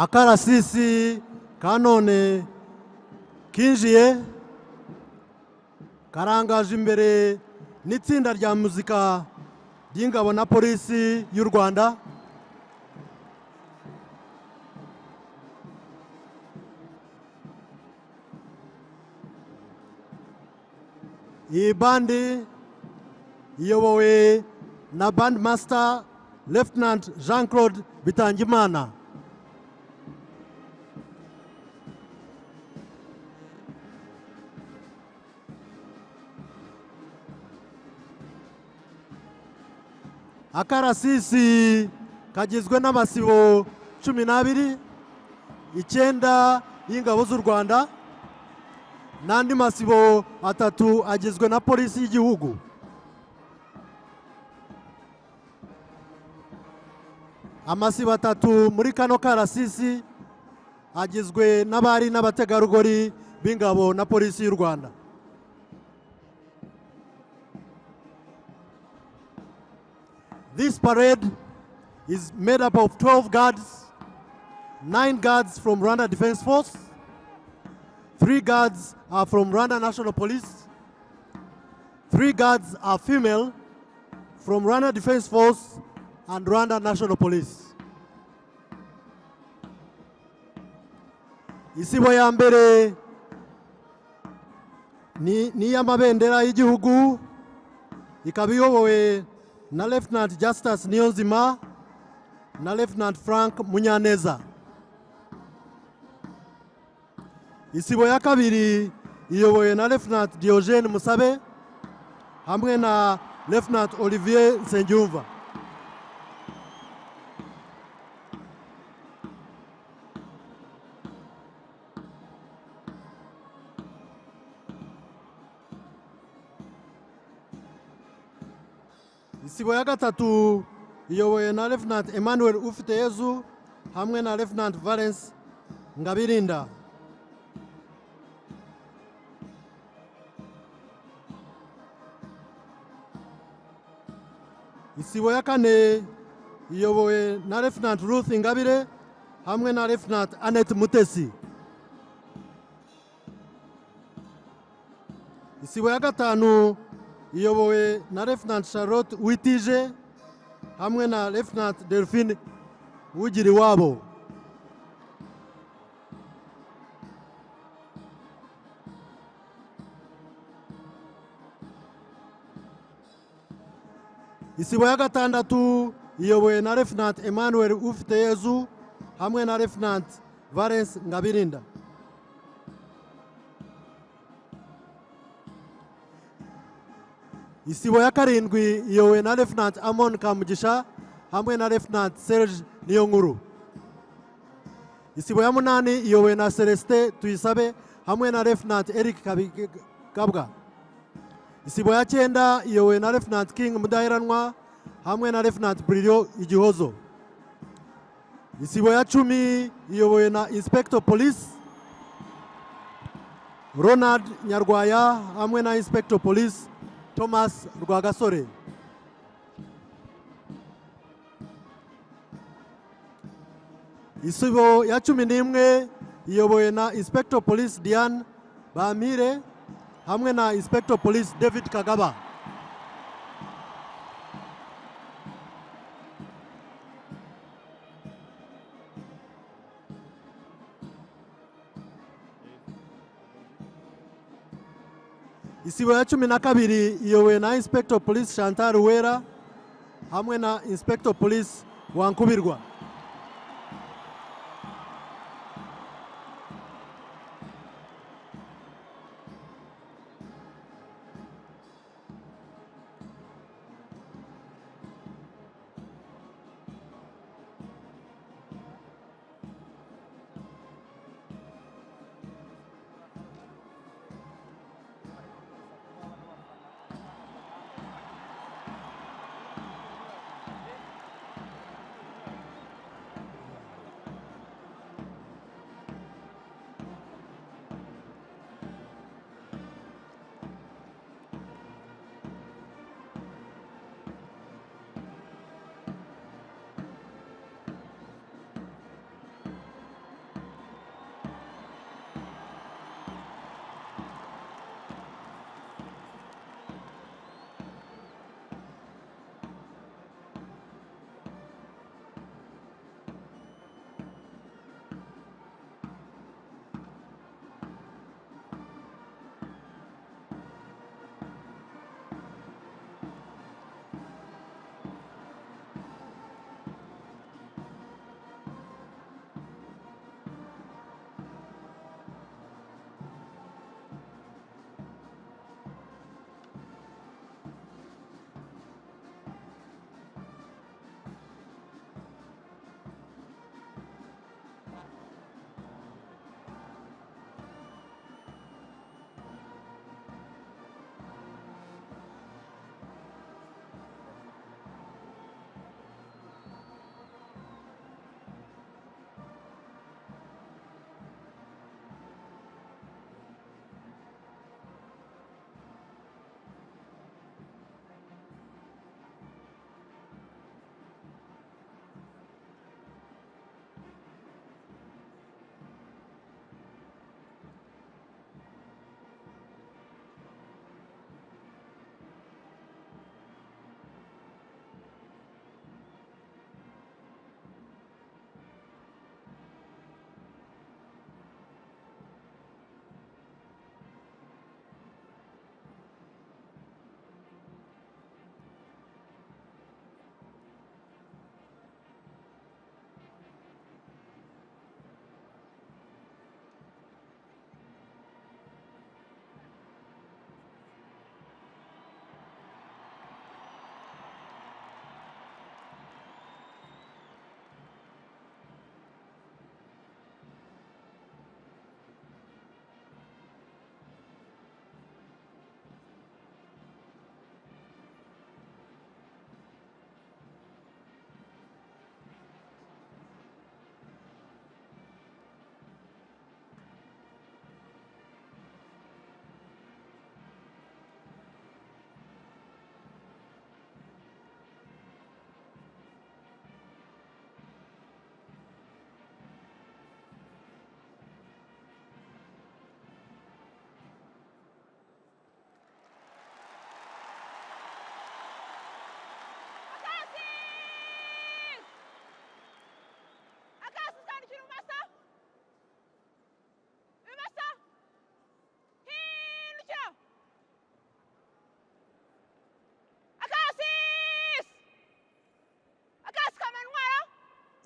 akarasisi kanone kinjiye karangaje imbere n'itsinda rya muzika ry'ingabo na polisi y'u Rwanda. Iyi bandi iyobowe na band master Lieutenant Jean-Claude Bitangimana. Akarasisi kagizwe n'amasibo 12, 9 y'ingabo z'u Rwanda n'andi masibo 3 agizwe na polisi y'igihugu. Amasibo 3 muri kano karasisi agizwe n'abari n'abategarugori b'ingabo na polisi y'u Rwanda. This parade is made up of 12 guards, 9 guards from Rwanda Defense Force, 3 guards are from Rwanda National Police, 3 guards are female from Rwanda Defense Force and Rwanda National Police. Isibo ya mbere ni y'amabendera y'igihugu, ikaba iyobowe na Lieutenant Justus Niyonzima na Lieutenant Frank Munyaneza. Isibo ya kabiri iyobowe na Lieutenant Diogene Musabe hamwe na Lieutenant Olivier Nsengiyumva. Isibo ya gatatu iyobowe na Lieutenant Emmanuel Ufiteyezu hamwe na Lieutenant Valence Ngabirinda. Isibo ya kane iyobowe na Lieutenant Ruth Ingabire hamwe na Lieutenant Annette Mutesi. Isibo ya gatanu iyobowe na Lieutenant Charlotte Witije hamwe na Lieutenant Delphine Wugiriwabo. Isibo ya gatandatu iyobowe na Lieutenant Emmanuel Ufiteyezu hamwe na Lieutenant Valence Ngabirinda. Isibo ya karindwi iyobowe na Lieutenant Amon Kamugisha hamwe na Lieutenant Serge Niyonkuru. Isibo ya munani iyobowe na Celestin Tuyisabe hamwe na Lieutenant Eric Kabwa. isibo ya cyenda iyobowe na Lieutenant King Mudaheranwa hamwe na Lieutenant Brilio Igihozo. Isibo ya 10 iyobowe na Inspector Police Ronald Nyarwaya hamwe na Inspector Police Thomas Rwagasore. Isibo ya 11 iyobowe na Inspector Police Diane Bamire hamwe na Inspector Police David Kagaba. Isibo ya 12 iyobowe na Inspector Police Chantal Wera hamwe na Inspector Police Wankubirwa.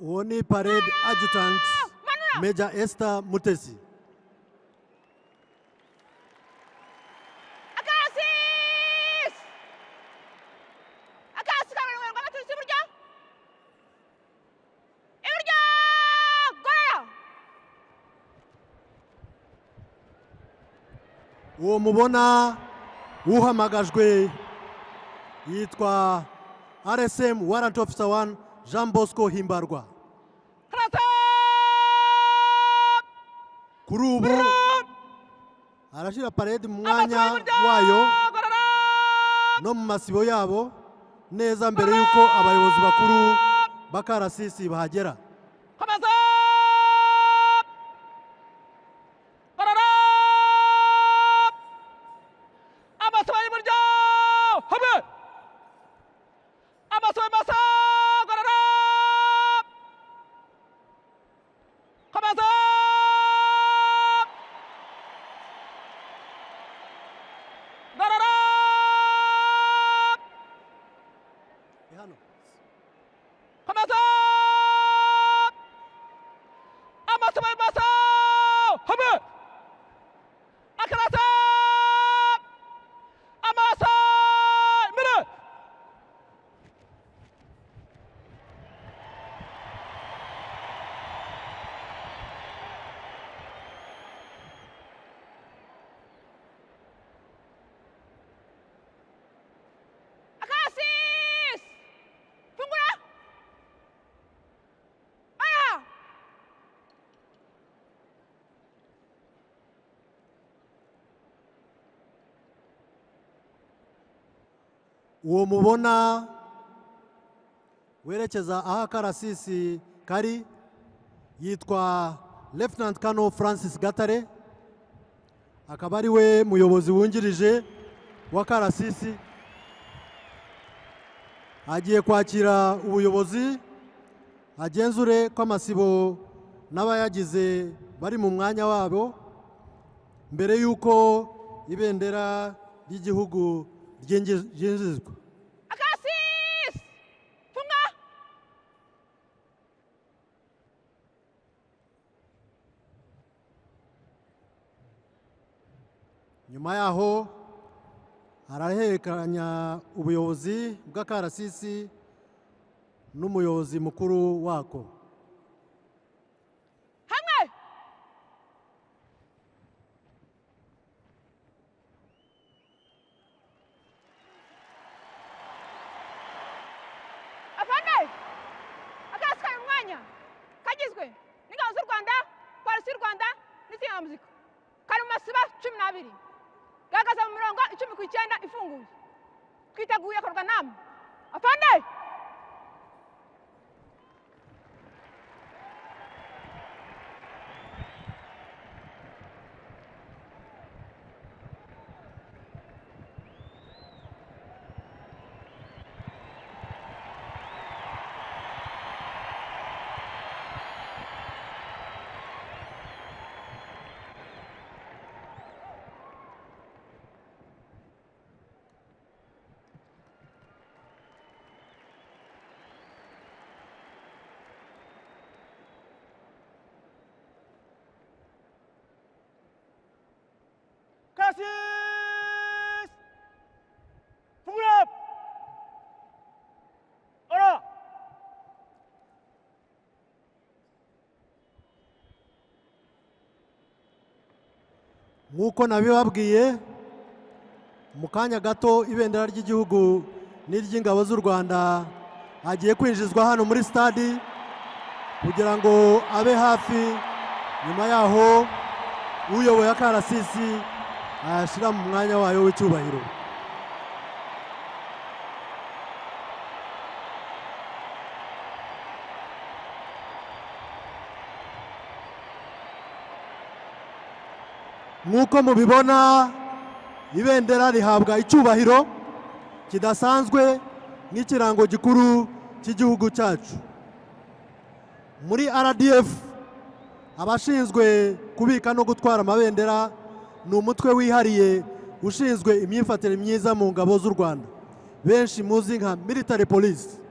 Uwo ni Parade Adjutant Major Esther Mutesi. Uwo mubona uhamagajwe yitwa RSM Warrant Officer 1 Jean Bosco Himbarwa. Kuri ubu arashyira parade mu mwanya wayo no mu masibo yabo neza mbere yuko abayobozi bakuru b'akarasisi bahagera. Uwo mubona werekeza aho akarasisi kari yitwa Lieutenant Colonel Francis Gatare, akaba ari we muyobozi wungirije w'akarasisi. Agiye kwakira ubuyobozi agenzure ko amasibo n'abayagize bari mu mwanya wabo mbere yuko ibendera ry'igihugu ryinjizwa. Nyuma yaho arahererekanya ubuyobozi bw'akarasisi n'umuyobozi mukuru wako. Kagizwe n'ingabo z'u Rwanda, polisi y'u Rwanda n'iz'inyamuziga. Kari mu masiba 12. Gahagaze mu mirongo 19 ifunguye. Twiteguye korwa namwe. Afande! Cassis! Fungurap! Ora! Nk'uko nabibabwiye mu kanya gato ibendera ry'igihugu n'iry'ingabo z'u Rwanda agiye kwinjizwa hano muri stade kugira ngo abe hafi. Nyuma yaho uyoboye akarasisi ayashyira mu mwanya wayo w'icyubahiro. Nk'uko mubibona ibendera rihabwa icyubahiro kidasanzwe nk'ikirango gikuru cy'igihugu cyacu. Muri RDF abashinzwe kubika no gutwara amabendera ni umutwe wihariye ushinzwe imyifatire myiza mu ngabo z'u Rwanda, benshi muzi nka military police.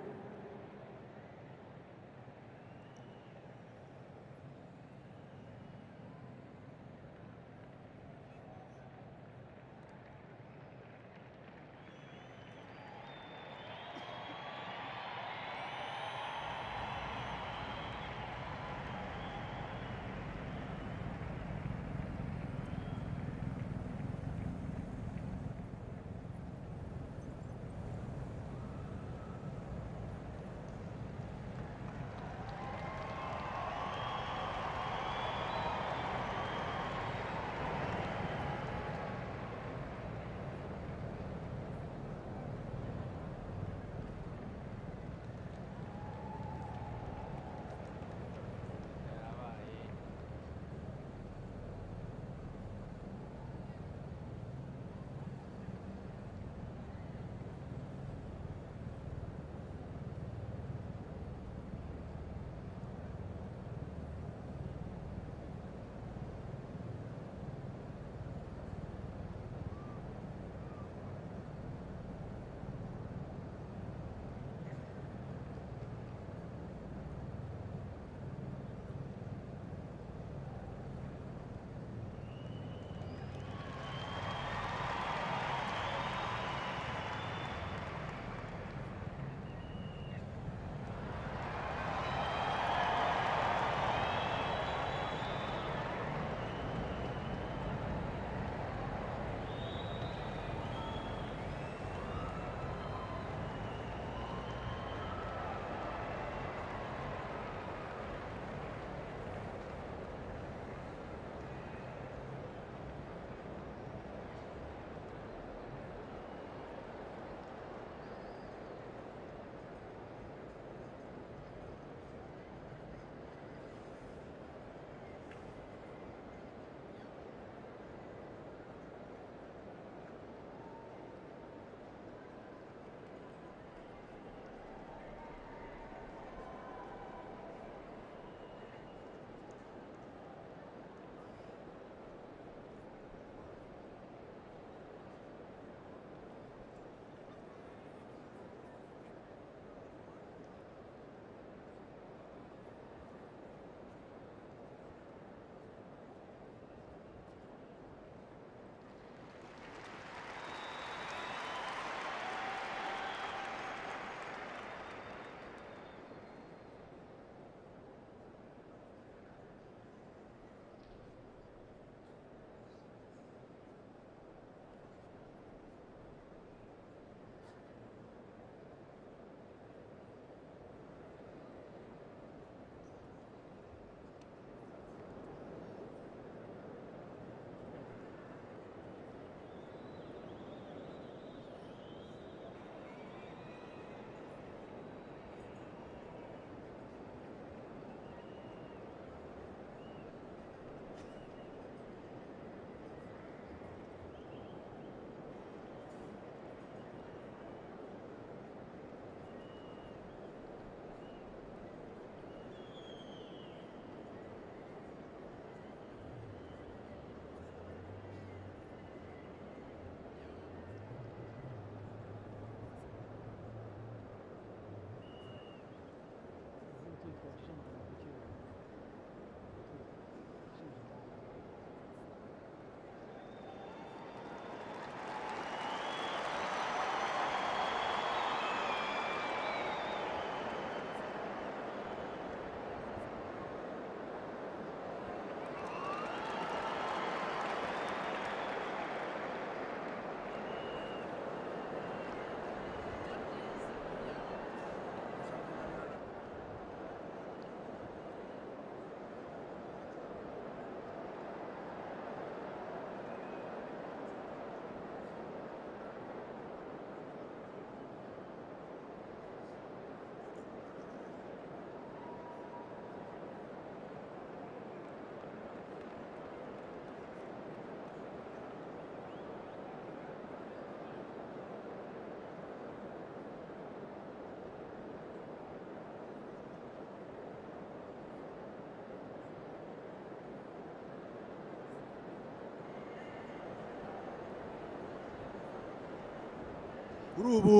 kuri ubu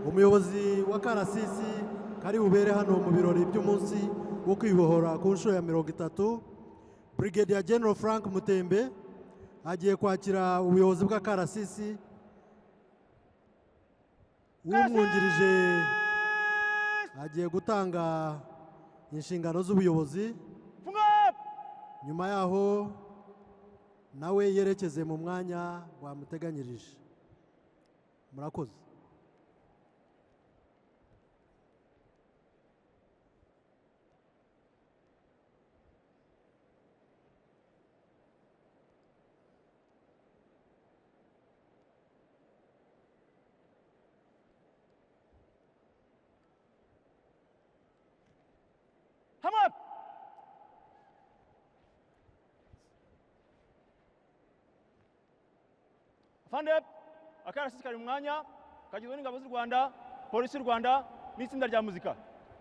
umuyobozi wa karasisi kari bubere hano mu birori by'umunsi wo kwibohora ku nshuro ya 30, Brigadier General Frank Mutembe agiye kwakira ubuyobozi bwa karasisi. Umwungirije agiye gutanga inshingano z'ubuyobozi, nyuma yaho nawe yerekeze mu mwanya bamuteganyirije. Murakoze. Hamwe! Afande, akarasisi kari mu mwanya kagizwe n'ingabo z'u Rwanda, polisi y'u Rwanda n'itsinda rya muzika.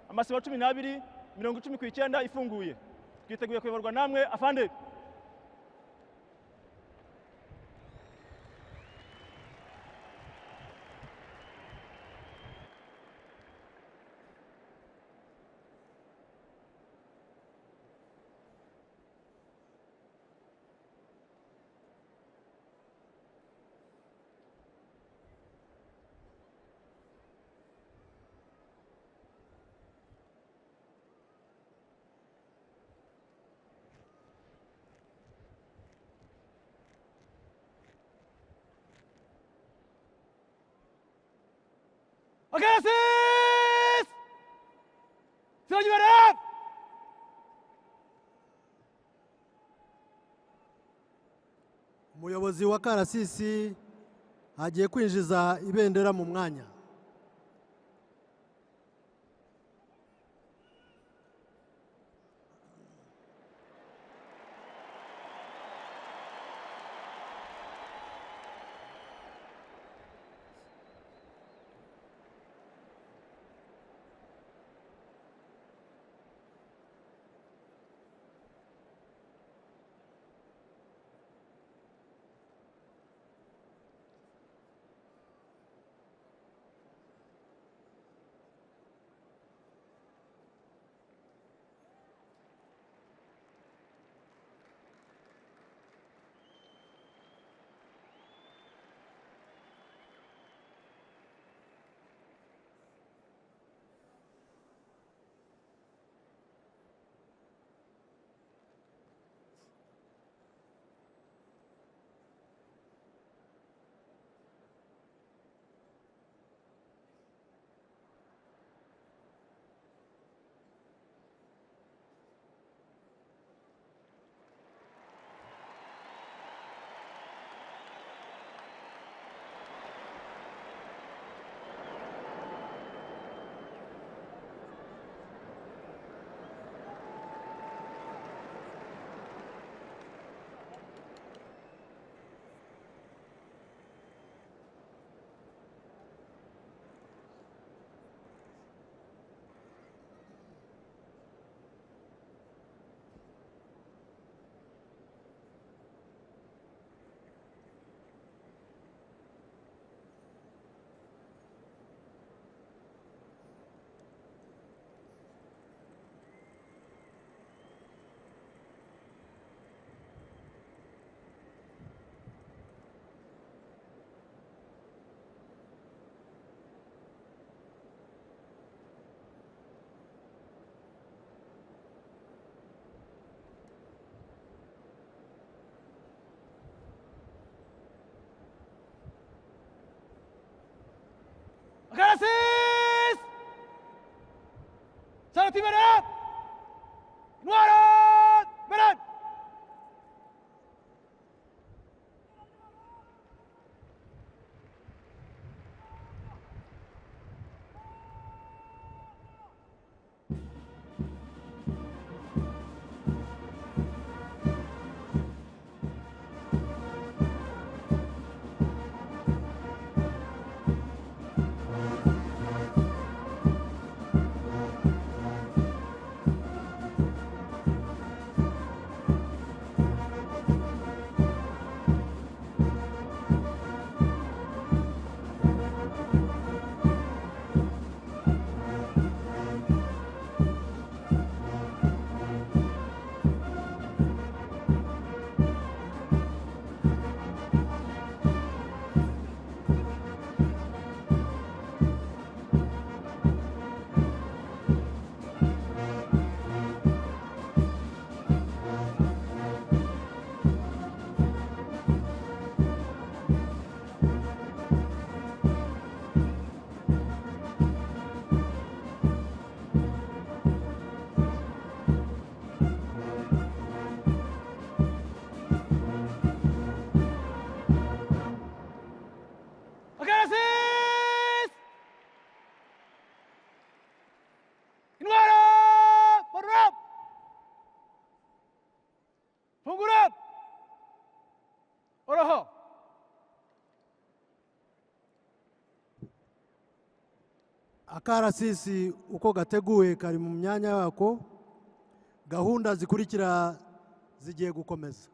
Amasibo 12, 19 ifunguye. Twiteguye kuyoborwa namwe afande. Akarasisi! Sirajya imbere! Umuyobozi wa karasisi agiye kwinjiza ibendera mu mwanya. Akarasisi! Sarati imbere! Intwaro! Imbere! akarasisi uko gateguwe kari mu myanya yako, gahunda zikurikira zigiye gukomeza.